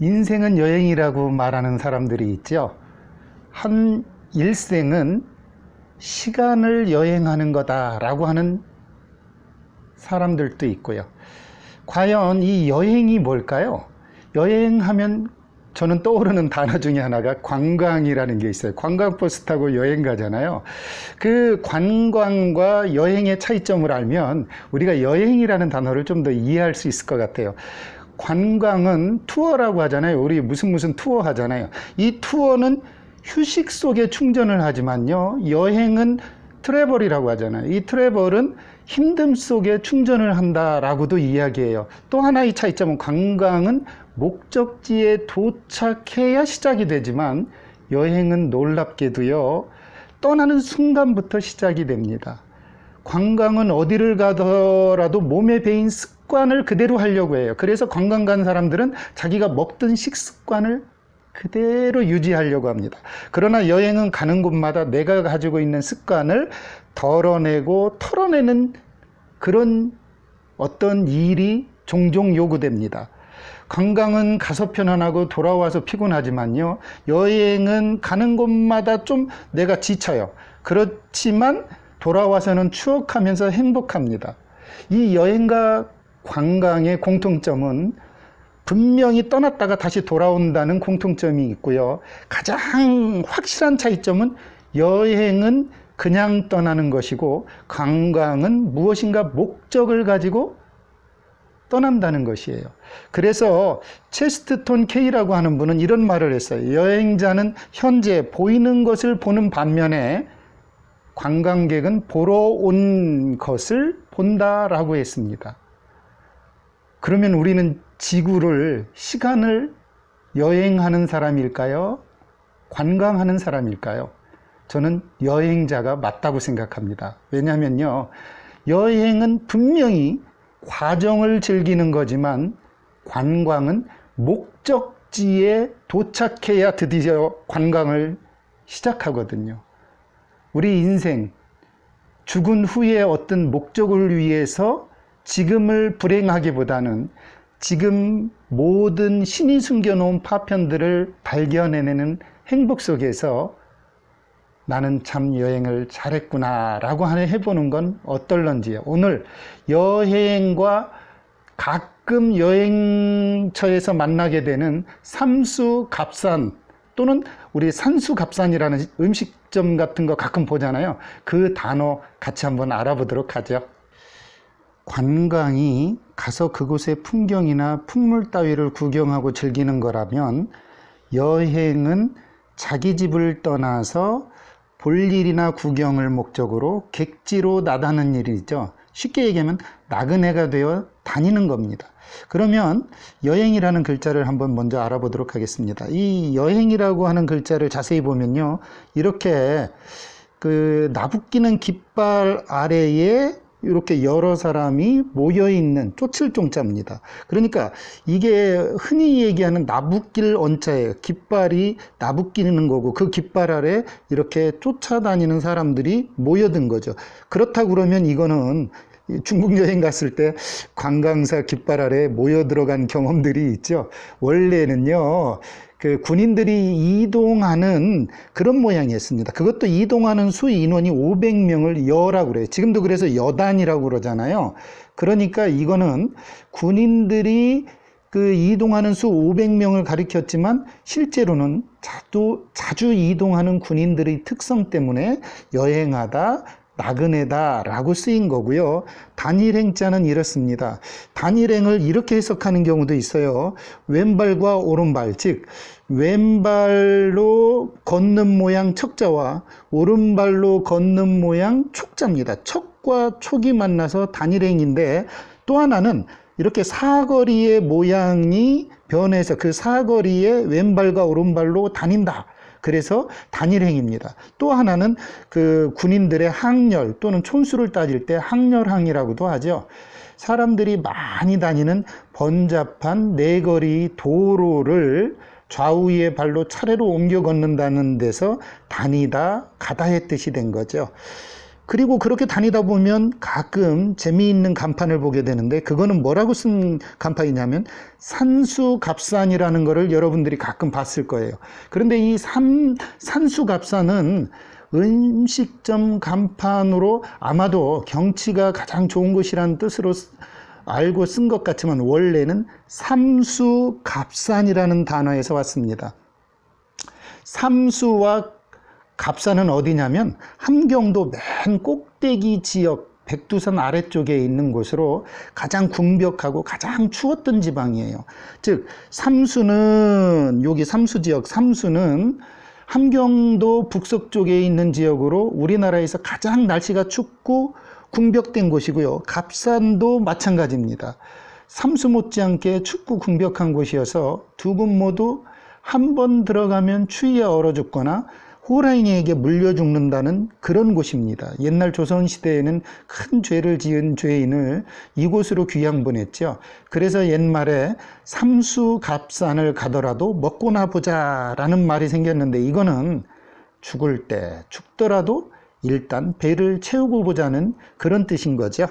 인생은 여행이라고 말하는 사람들이 있죠. 한 일생은 시간을 여행하는 거다라고 하는 사람들도 있고요. 과연 이 여행이 뭘까요? 여행하면 저는 떠오르는 단어 중에 하나가 관광이라는 게 있어요. 관광버스 타고 여행 가잖아요. 그 관광과 여행의 차이점을 알면 우리가 여행이라는 단어를 좀 더 이해할 수 있을 것 같아요. 관광은 투어라고 하잖아요. 우리 무슨 투어 하잖아요. 이 투어는 휴식 속에 충전을 하지만요, 여행은 트래벌이라고 하잖아요. 이 트래벌은 힘듦 속에 충전을 한다라고도 이야기해요. 또 하나의 차이점은 관광은 목적지에 도착해야 시작이 되지만 여행은 놀랍게도요, 떠나는 순간부터 시작이 됩니다. 관광은 어디를 가더라도 몸에 배인 습관을 그대로 하려고 해요. 그래서 관광 간 사람들은 자기가 먹던 식습관을 그대로 유지하려고 합니다. 그러나 여행은 가는 곳마다 내가 가지고 있는 습관을 덜어내고 털어내는 그런 어떤 일이 종종 요구됩니다. 관광은 가서 편안하고 돌아와서 피곤하지만요, 여행은 가는 곳마다 좀 내가 지쳐요. 그렇지만 돌아와서는 추억하면서 행복합니다. 이 여행과 관광의 공통점은 분명히 떠났다가 다시 돌아온다는 공통점이 있고요. 가장 확실한 차이점은 여행은 그냥 떠나는 것이고 관광은 무엇인가 목적을 가지고 떠난다는 것이에요. 그래서 체스트톤 K라고 하는 분은 이런 말을 했어요. 여행자는 현재 보이는 것을 보는 반면에 관광객은 보러 온 것을 본다라고 했습니다. 그러면 우리는 지구를, 시간을 여행하는 사람일까요? 관광하는 사람일까요? 저는 여행자가 맞다고 생각합니다. 왜냐하면요, 여행은 분명히 과정을 즐기는 거지만 관광은 목적지에 도착해야 드디어 관광을 시작하거든요. 우리 인생, 죽은 후에 어떤 목적을 위해서 지금을 불행하기보다는 지금 모든 신이 숨겨놓은 파편들을 발견해내는 행복 속에서 나는 참 여행을 잘했구나 라고 해보는 건 어떨런지요. 오늘 여행과 가끔 여행처에서 만나게 되는 삼수갑산 또는 우리 산수갑산이라는 음식점 같은 거 가끔 보잖아요. 그 단어 같이 한번 알아보도록 하죠. 관광이 가서 그곳의 풍경이나 풍물 따위를 구경하고 즐기는 거라면 여행은 자기 집을 떠나서 볼일이나 구경을 목적으로 객지로 나다는 일이죠. 쉽게 얘기하면 나그네가 되어 다니는 겁니다. 그러면 여행이라는 글자를 한번 먼저 알아보도록 하겠습니다. 이 여행이라고 하는 글자를 자세히 보면요, 이렇게 그 나부끼는 깃발 아래에 이렇게 여러 사람이 모여있는 쫓을종자입니다. 그러니까 이게 흔히 얘기하는 나부낄 언자예요. 깃발이 나부끼는 거고 그 깃발 아래 이렇게 쫓아다니는 사람들이 모여든 거죠. 그렇다고 그러면 이거는 중국 여행 갔을 때 관광사 깃발 아래 모여 들어간 경험들이 있죠. 원래는요, 그 군인들이 이동하는 그런 모양이었습니다. 그것도 이동하는 수 인원이 500명을 여라고 그래요. 지금도 그래서 여단이라고 그러잖아요. 그러니까 이거는 군인들이 그 이동하는 수 500명을 가리켰지만 실제로는 자주 이동하는 군인들의 특성 때문에 여행하다, 나그네다 라고 쓰인 거고요. 단일행자는 이렇습니다. 단일행을 이렇게 해석하는 경우도 있어요. 왼발과 오른발, 즉 왼발로 걷는 모양 척자와 오른발로 걷는 모양 촉자입니다. 척과 촉이 만나서 단일행인데, 또 하나는 이렇게 사거리의 모양이 변해서 그 사거리에 왼발과 오른발로 다닌다. 그래서 단일행입니다. 또 하나는 그 군인들의 항렬 또는 촌수를 따질 때 항렬항이라고도 하죠. 사람들이 많이 다니는 번잡한 네거리 도로를 좌우의 발로 차례로 옮겨 걷는다는 데서 다니다, 가다의 뜻이 된 거죠. 그리고 그렇게 다니다 보면 가끔 재미있는 간판을 보게 되는데, 그거는 뭐라고 쓴 간판이냐면 산수갑산이라는 거를 여러분들이 가끔 봤을 거예요. 그런데 이 산수갑산은 음식점 간판으로 아마도 경치가 가장 좋은 곳이라는 뜻으로 알고 쓴 것 같지만, 원래는 삼수갑산이라는 단어에서 왔습니다. 삼수와 갑산은 어디냐면 함경도 맨 꼭대기 지역, 백두산 아래쪽에 있는 곳으로 가장 궁벽하고 가장 추웠던 지방이에요. 즉 삼수는, 여기 삼수지역, 삼수는 함경도 북서쪽에 있는 지역으로 우리나라에서 가장 날씨가 춥고 궁벽된 곳이고요. 갑산도 마찬가지입니다. 삼수 못지않게 춥고 궁벽한 곳이어서 두 곳 모두 한 번 들어가면 추위에 얼어 죽거나 호랑이에게 물려 죽는다는 그런 곳입니다. 옛날 조선시대에는 큰 죄를 지은 죄인을 이곳으로 귀양 보냈죠. 그래서 옛말에 삼수갑산을 가더라도 먹고나 보자라는 말이 생겼는데, 이거는 죽을 때 죽더라도 일단 배를 채우고 보자는 그런 뜻인 거죠.